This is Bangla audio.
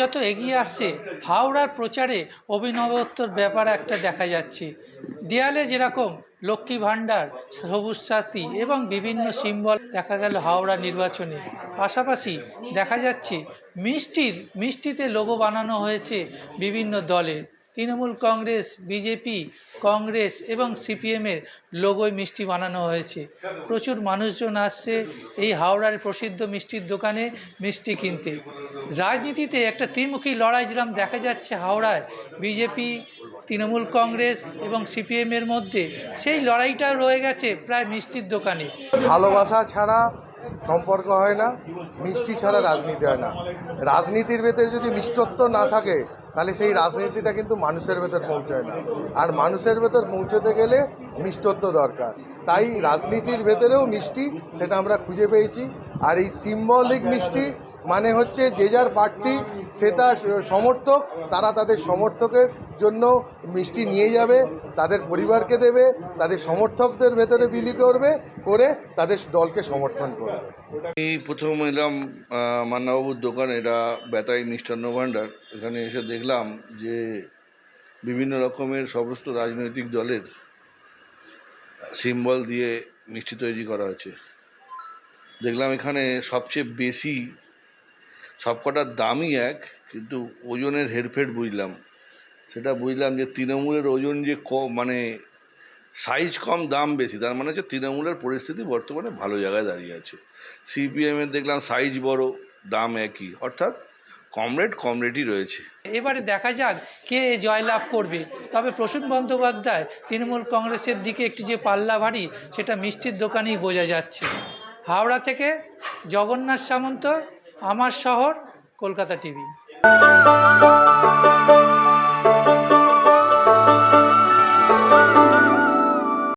যত এগিয়ে আসছে হাওড়ার প্রচারে অভিনবত্বর ব্যাপার একটা দেখা যাচ্ছে। দেয়ালে যেরকম লক্ষ্মী ভাণ্ডার, সবুজ সাথী এবং বিভিন্ন সিম্বল দেখা গেল হাওড়া নির্বাচনে। পাশাপাশি দেখা যাচ্ছে মিষ্টিতে লোগো বানানো হয়েছে বিভিন্ন দলের। তৃণমূল কংগ্রেস, বিজেপি, কংগ্রেস এবং সিপিএমের লোগোয় মিষ্টি বানানো হয়েছে। প্রচুর মানুষজন আসছে এই হাওড়ার প্রসিদ্ধ মিষ্টির দোকানে মিষ্টি কিনতে। রাজনীতিতে একটা ত্রিমুখী লড়াই যেরকম দেখা যাচ্ছে হাওড়ায় বিজেপি, তৃণমূল কংগ্রেস এবং সিপিএমের মধ্যে, সেই লড়াইটাও রয়ে গেছে প্রায় মিষ্টির দোকানে। ভালোবাসা ছাড়া সম্পর্ক হয় না, মিষ্টি ছাড়া রাজনীতি হয় না। রাজনীতির ভেতরে যদি মিষ্টত্ব না থাকে তাহলে সেই রাজনীতিটা কিন্তু মানুষের ভেতর পৌঁছায় না, আর মানুষের ভেতর পৌঁছতে গেলে মিষ্টত্ব দরকার। তাই রাজনীতির ভেতরেও মিষ্টি, সেটা আমরা খুঁজে পেয়েছি। আর এই সিম্বলিক মিষ্টি মানে হচ্ছে যে যার প্রার্থী, সে তার সমর্থক, তারা তাদের সমর্থকের জন্য মিষ্টি নিয়ে যাবে, তাদের পরিবারকে দেবে, তাদের সমর্থকদের ভেতরে বিলি করে তাদের দলকে সমর্থন করবে। আমি প্রথম এলাম মান্নাবাবুর দোকান, এটা বেতাই মিষ্টান্ন ভাণ্ডার। এখানে এসে দেখলাম যে বিভিন্ন রকমের সমস্ত রাজনৈতিক দলের সিম্বল দিয়ে মিষ্টি তৈরি করা হয়েছে। দেখলাম এখানে সবচেয়ে বেশি, সবকটার দামই এক, কিন্তু ওজনের হেরফের বুঝলাম। সেটা বুঝলাম যে তৃণমূলের ওজন যে মানে সাইজ কম দাম বেশি, তার মানে হচ্ছে তৃণমূলের পরিস্থিতি বর্তমানে ভালো জায়গায় দাঁড়িয়ে আছে। সিপিএমের দেখলাম সাইজ বড়, দাম একই, অর্থাৎ কমরেডই রয়েছে। এবারে দেখা যাক কে জয়লাভ করবে। তবে প্রসূন বন্দ্যোপাধ্যায় তৃণমূল কংগ্রেসের দিকে একটি যে পাল্লা ভারী, সেটা মিষ্টির দোকানেই বোঝা যাচ্ছে। হাওড়া থেকে জগন্নাথ সামন্ত, আমার শহর, কলকাতা টিভি।